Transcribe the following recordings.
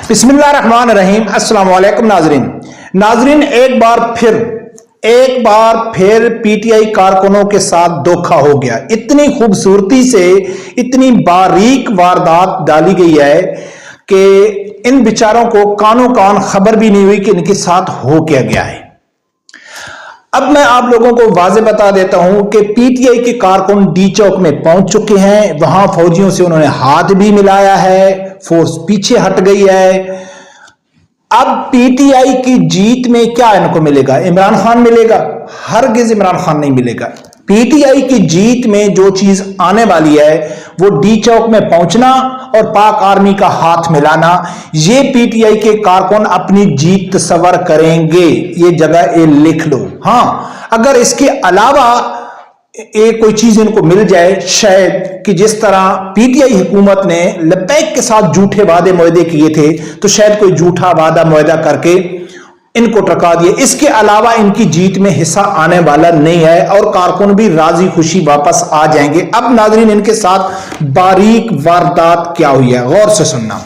بسم اللہ الرحمن الرحیم۔ السلام علیکم ناظرین ایک بار پھر پی ٹی آئی کارکنوں کے ساتھ دھوکہ ہو گیا۔ اتنی خوبصورتی سے اتنی باریک واردات ڈالی گئی ہے کہ ان بیچاروں کو کانوں کان خبر بھی نہیں ہوئی کہ ان کے ساتھ ہو کیا گیا ہے۔ اب میں آپ لوگوں کو واضح بتا دیتا ہوں کہ پی ٹی آئی کے کارکن ڈی چوک میں پہنچ چکے ہیں۔ وہاں فوجیوں سے انہوں نے ہاتھ بھی ملایا ہے، فورس پیچھے ہٹ گئی ہے۔ اب پی ٹی آئی کی جیت میں کیا ان کو ملے گا؟ عمران خان ملے گا؟ ہرگز عمران خان نہیں ملے گا۔ پی ٹی آئی کی جیت میں جو چیز آنے والی ہے وہ ڈی چوک میں پہنچنا اور پاک آرمی کا ہاتھ ملانا۔ یہ پی ٹی آئی کے کارکن اپنی جیت تصور کریں گے، یہ جگہ لکھ لو۔ ہاں، اگر اس کے علاوہ ایک کوئی چیز ان کو مل جائے، شاید کہ جس طرح پی ٹی آئی حکومت نے لبیک کے ساتھ جھوٹے وعدے معاہدے کیے تھے، تو شاید کوئی جھوٹا وعدہ معاہدہ کر کے ان کو ٹرکا دیے۔ اس کے علاوہ ان کی جیت میں حصہ آنے والا نہیں ہے اور کارکن بھی راضی خوشی واپس آ جائیں گے۔ اب ناظرین، ان کے ساتھ باریک واردات کیا ہوئی ہے، غور سے سننا۔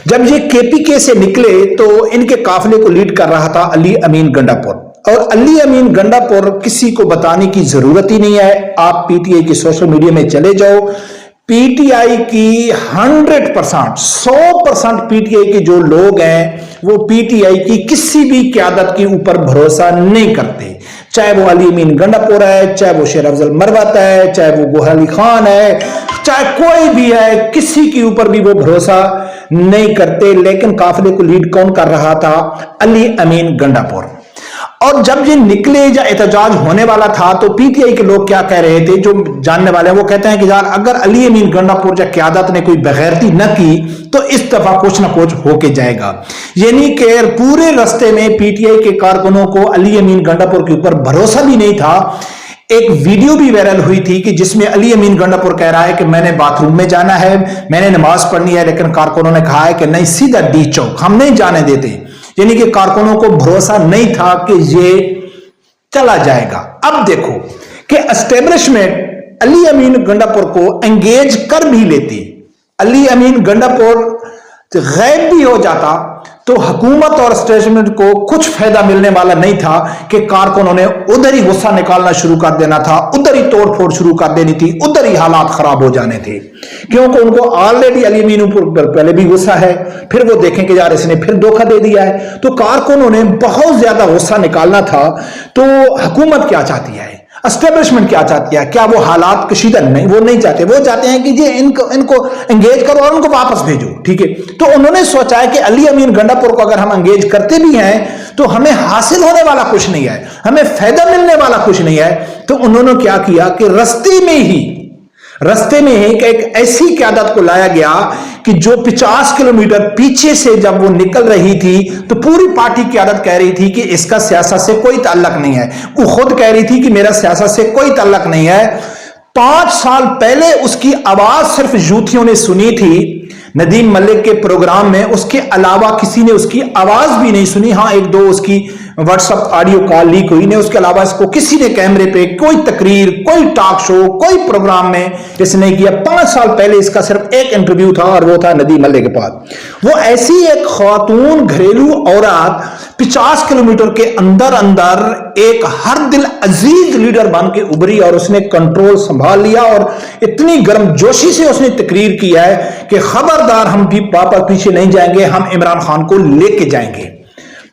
جب یہ کے پی کے سے نکلے تو ان کے قافلے کو لیڈ کر رہا تھا علی امین گنڈا پور، اور علی امین گنڈا پور کسی کو بتانے کی ضرورت ہی نہیں ہے۔ آپ پی ٹی آئی کی سوشل میڈیا میں چلے جاؤ، پی ٹی آئی کی 100% پی ٹی آئی کے جو لوگ ہیں وہ پی ٹی آئی کی کسی بھی قیادت کے اوپر بھروسہ نہیں کرتے، چاہے وہ علی امین گنڈا پور ہے، چاہے وہ شیر افضل مروت ہے، چاہے وہ گوہر علی خان ہے، چاہے کوئی بھی ہے، کسی کے اوپر بھی وہ بھروسہ نہیں کرتے۔ لیکن قافلے کو لیڈ کون کر رہا تھا؟ علی امین گنڈا پور۔ اور جب یہ نکلے یا احتجاج ہونے والا تھا تو پی ٹی آئی کے لوگ کیا کہہ رہے تھے، جو جاننے والے ہیں وہ کہتے ہیں کہ یار اگر علی امین گنڈا پور یا قیادت نے کوئی بغیرتی نہ کی تو اس دفعہ کچھ نہ کچھ ہو کے جائے گا۔ یعنی کہ پورے رستے میں پی ٹی آئی کے کارکنوں کو علی امین گنڈا پور کے اوپر بھروسہ بھی نہیں تھا۔ ایک ویڈیو بھی وائرل ہوئی تھی کہ جس میں علی امین گنڈا پور کہہ رہا ہے کہ میں نے باتھ روم میں جانا ہے، میں نے نماز پڑھنی ہے، لیکن کارکنوں نے کہا ہے کہ نہیں، سیدھا ڈی چوک، ہم نہیں جانے دیتے۔ یعنی کہ کارکنوں کو بھروسہ نہیں تھا کہ یہ چلا جائے گا۔ اب دیکھو کہ اسٹیبلشمنٹ علی امین گنڈا پور کو انگیج کر بھی لیتی، علی امین گنڈا پور غائب بھی ہو جاتا تو حکومت اور اسٹیبلشمنٹ کو کچھ فائدہ ملنے والا نہیں تھا کہ کارکنوں نے ادھر ہی غصہ نکالنا شروع کر دینا تھا، ادھر ہی توڑ پھوڑ شروع کر دینی تھی، ادھر ہی حالات خراب ہو جانے تھے، کیونکہ ان کو آلریڈی علی امین پر پہلے بھی غصہ ہے، پھر وہ دیکھیں کہ یار اس نے پھر دھوکہ دے دیا ہے، تو کارکنوں نے بہت زیادہ غصہ نکالنا تھا۔ تو حکومت کیا چاہتی ہے، اسٹیبلشمنٹ کیا چاہتی ہے؟ کیا وہ حالات کشیدہ نہیں، وہ نہیں چاہتے، وہ چاہتے ہیں کہ یہ ان کو انگیج کرو اور ان کو واپس بھیجو، ٹھیک ہے۔ تو انہوں نے سوچا ہے کہ علی امین گنڈا پور کو اگر ہم انگیج کرتے بھی ہیں تو ہمیں حاصل ہونے والا کچھ نہیں ہے، ہمیں فائدہ ملنے والا کچھ نہیں ہے۔ تو انہوں نے کیا کیا کہ رستے میں ہی ایک ایسی قیادت کو لایا گیا کہ جو 50 کلومیٹر پیچھے سے جب وہ نکل رہی تھی تو پوری پارٹی قیادت کہہ رہی تھی کہ اس کا سیاست سے کوئی تعلق نہیں ہے، وہ خود کہہ رہی تھی کہ میرا سیاست سے کوئی تعلق نہیں ہے۔ 5 سال پہلے اس کی آواز صرف یوتھیوں نے سنی تھی ندیم ملک کے پروگرام میں، اس کے علاوہ کسی نے اس کی آواز بھی نہیں سنی۔ ہاں، ایک دو اس کی WhatsApp audio call leak ہوئی نے، اس کے علاوہ اس کو کسی نے کیمرے پہ کوئی تقریر، کوئی ٹاک شو، کوئی پروگرام میں اس نے کیا۔ 5 سال پہلے اس کا صرف ایک انٹرویو تھا اور وہ تھا ندیم ملک کے پاس۔ وہ ایسی ایک خاتون گھریلو عورت 50 کلومیٹر کے اندر ایک ہر دل عزیز لیڈر بن کے ابھری اور اس نے کنٹرول سنبھال لیا، اور اتنی گرم جوشی سے اس نے تقریر کیا ہے کہ خبردار ہم بھی واپس پیچھے نہیں جائیں گے، ہم عمران خان کو لے کے جائیں گے،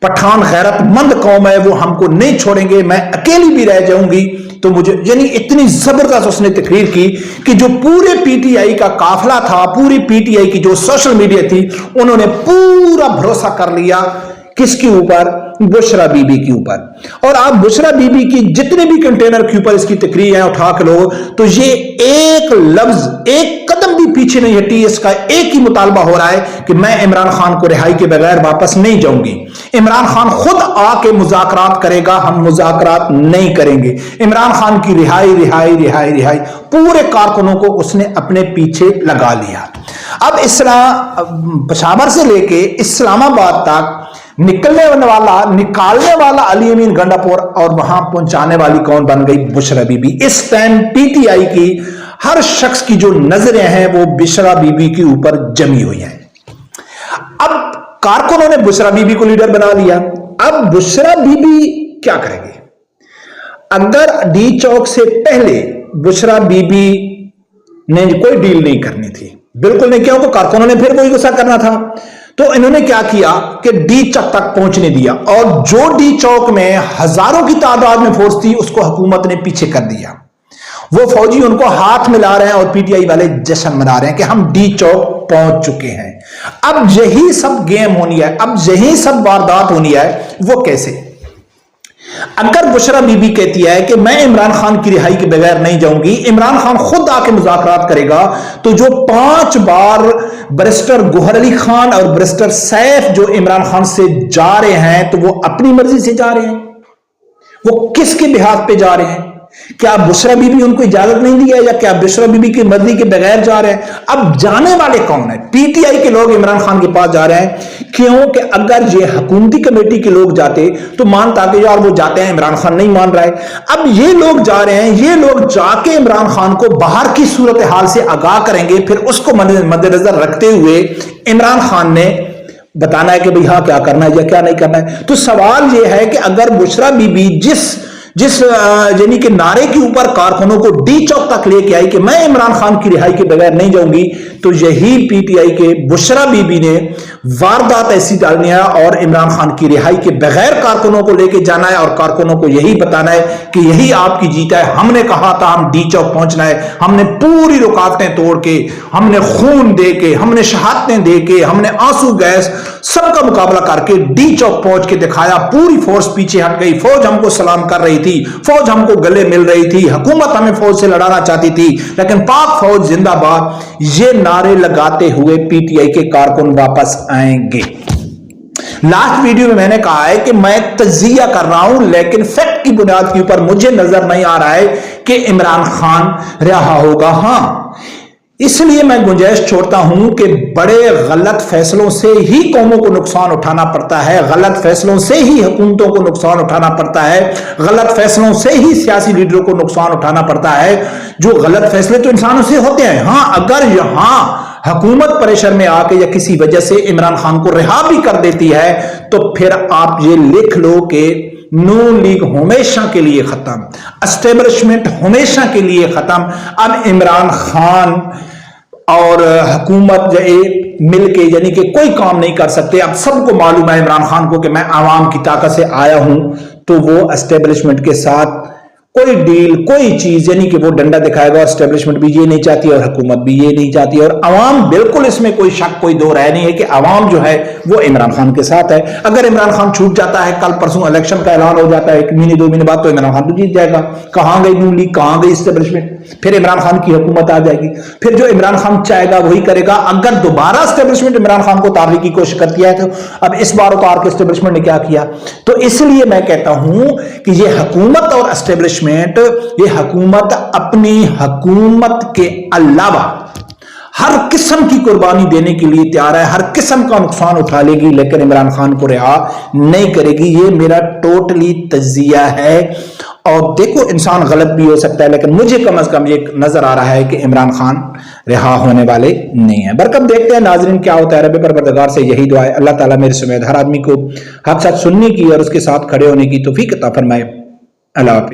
پٹھان غیرت مند قوم ہے، وہ ہم کو نہیں چھوڑیں گے، میں اکیلی بھی رہ جاؤں گی۔ تو مجھے یعنی اتنی زبردست اس نے تقریر کی کہ جو پورے پی ٹی آئی کا قافلہ تھا، پوری پی ٹی آئی کی جو سوشل میڈیا تھی، انہوں نے پورا بھروسہ کر لیا کس کے اوپر؟ بشرا بی بی کے اوپر۔ اور آپ بشرا بی بی کی جتنے بھی کنٹینر کے اوپر اس کی تقریر ہے اٹھا کے لو تو یہ ایک لفظ، ایک قدم بھی پیچھے نہیں ہٹی، اس کا ایک ہی مطالبہ ہو رہا ہے کہ میں عمران خان کو رہائی کے بغیر واپس نہیں جاؤں گی۔ عمران خان خود آ کے مذاکرات کرے گا، ہم مذاکرات نہیں کریں گے۔ عمران خان کی رہائی رہائی رہائی رہائی، پورے کارکنوں کو اس نے اپنے پیچھے لگا لیا۔ اب پشاور سے لے کے اسلام آباد تک نکالنے والا علی امین گنڈا پور، اور وہاں پہنچانے والی کون بن گئی؟ بشرا بی بی۔ اس ٹائم پی ٹی آئی کی ہر شخص کی جو نظریں ہیں وہ بشرا بی بی کے اوپر جمی ہوئی ہیں۔ اب کارکنوں نے بشرا بی بی کو لیڈر بنا لیا. اب بشرا بی بی کیا کرے گی؟ اگر ڈی چوک سے پہلے بشرا بی بی نے کوئی ڈیل نہیں کرنی تھی، بالکل نہیں، کیوں کہ کارکنوں نے پھر وہی غصہ کرنا تھا، تو انہوں نے کیا کیا کہ ڈی چوک تک پہنچنے دیا، اور جو ڈی چوک میں ہزاروں کی تعداد میں فورس تھی اس کو حکومت نے پیچھے کر دیا. وہ فوجی ان کو ہاتھ ملا رہے ہیں اور پی ٹی آئی والے جشن منا رہے ہیں کہ ہم ڈی چوک پہنچ چکے ہیں. اب یہی سب گیم ہونی ہے، اب یہی سب واردات ہونی ہے. وہ کیسے؟ اگر بشرا بی بی کہتی ہے کہ میں عمران خان کی رہائی کے بغیر نہیں جاؤں گی، عمران خان خود آ کے مذاکرات کرے گا، تو جو 5 بار بیرسٹر گوہر علی خان اور بیرسٹر سیف جو عمران خان سے جا رہے ہیں تو وہ اپنی مرضی سے جا رہے ہیں، وہ کس کے بہاف پہ جا رہے ہیں؟ کیا بشرا بی بی ان کو اجازت نہیں دیا، یا کیا بشرا بی بی کی مرضی کے بغیر جا رہے ہیں؟ اب جانے والے کون ہیں؟ پی ٹی آئی کے لوگ عمران خان کے پاس جا رہے ہیں، کیونکہ اگر یہ حکومتی کمیٹی کے لوگ جاتے تو مانتا کہ یار وہ جاتے ہیں، عمران خان نہیں مان رہا ہے. اب یہ لوگ جا رہے ہیں، یہ لوگ جا کے عمران خان کو باہر کی صورتحال سے آگاہ کریں گے، پھر اس کو مد نظر رکھتے ہوئے عمران خان نے بتانا ہے کہ بھئی ہاں کیا کرنا ہے یا کیا نہیں کرنا ہے. تو سوال یہ ہے کہ اگر بشرا بی بی جس یعنی کہ نعرے کے اوپر کارکنوں کو ڈی چوک تک لے کے آئی کہ میں عمران خان کی رہائی کے بغیر نہیں جاؤں گی، تو یہی پی ٹی آئی کے بشرا بی بی نے واردات ایسی ڈالنی ہے اور عمران خان کی رہائی کے بغیر کارکنوں کو لے کے جانا ہے اور کارکنوں کو یہی بتانا ہے کہ یہی آپ کی جیت ہے. ہم نے کہا تھا ہم ڈی چوک پہنچنا ہے، ہم نے پوری رکاوٹیں توڑ کے، ہم نے خون دے کے، ہم نے شہادتیں دے کے، ہم نے آنسو گیس سب کا مقابلہ کر کے ڈی چوک پہنچ کے دکھایا. پوری فورس پیچھے ہٹ گئی، فوج ہم کو سلام کر رہی تھی، فوج ہم کو گلے مل رہی تھی، حکومت ہمیں فوج سے لڑانا چاہتی تھی، لیکن پاک فوج زندہ باد. یہ نعرے لگاتے ہوئے پی ٹی آئی کے کارکن واپس آئیں گے. لاسٹ ویڈیو میں میں نے کہا ہے کہ میں تجزیہ کر رہا ہوں، لیکن فیکٹ کی بنیاد کے اوپر مجھے نظر نہیں آ رہا ہے کہ عمران خان رہا ہوگا. ہاں، اس لیے میں گنجائش چھوڑتا ہوں کہ بڑے غلط فیصلوں سے ہی قوموں کو نقصان اٹھانا پڑتا ہے، غلط فیصلوں سے ہی حکومتوں کو نقصان اٹھانا پڑتا ہے، غلط فیصلوں سے ہی سیاسی لیڈروں کو نقصان اٹھانا پڑتا ہے. جو غلط فیصلے تو انسانوں سے ہوتے ہیں. ہاں، اگر یہاں حکومت پریشر میں آ کے یا کسی وجہ سے عمران خان کو رہا بھی کر دیتی ہے تو پھر آپ یہ لکھ لو کہ نون لیگ ہمیشہ کے لیے ختم، اسٹیبلشمنٹ ہمیشہ کے لیے ختم. اب عمران خان اور حکومت مل کے یعنی کہ کوئی کام نہیں کر سکتے. اب سب کو معلوم ہے عمران خان کو کہ میں عوام کی طاقت سے آیا ہوں، تو وہ اسٹیبلشمنٹ کے ساتھ کوئی ڈیل، کوئی چیز یعنی کہ وہ ڈنڈا دکھائے گا. اسٹیبلشمنٹ بھی یہ نہیں چاہتی اور حکومت بھی یہ نہیں چاہتی، اور عوام بالکل اس میں کوئی شک، کوئی دو رائے نہیں ہے کہ عوام جو ہے وہ عمران خان کے ساتھ ہے. اگر عمران خان چھوٹ جاتا ہے، کل پرسوں الیکشن کا اعلان ہو جاتا ہے 1 مہینے 2 مہینے بعد، تو عمران خان تو جیت جائے گا. کہاں گئی نون لیگ، کہاں گئی اسٹیبلشمنٹ؟ پھر عمران خان کی حکومت آ جائے گی. پھر جو عمران خان چاہے گا وہی کرے گا. اگر دوبارہ اسٹیبلشمنٹ عمران خان کو اتارنے کی کوشش کرتی ہے تو اب اس بار اتار کے اسٹیبلشمنٹ نے کیا کیا؟ تو اس لیے میں کہتا ہوں کہ یہ حکومت اور اسٹیبلشمنٹ، یہ حکومت اپنی حکومت کے علاوہ ہر قسم کی قربانی دینے کے لیے تیار ہے، ہر قسم کا نقصان اٹھا لے گی، لیکن عمران خان کو رہا نہیں کرے گی. یہ میرا ٹوٹلی تجزیہ ہے. اور دیکھو، انسان غلط بھی ہو سکتا ہے، لیکن مجھے کم از کم یہ نظر آ رہا ہے کہ عمران خان رہا ہونے والے نہیں ہیں. برکت دیکھتے ہیں ناظرین کیا ہوتا ہے. رب پروردگار سے یہی دعا ہے، اللہ تعالیٰ میرے سمیت ہر آدمی کو حق سچ سننے کی اور اس کے ساتھ کھڑے ہونے کی توفیق عطا فرمائے. اللہ حافظ.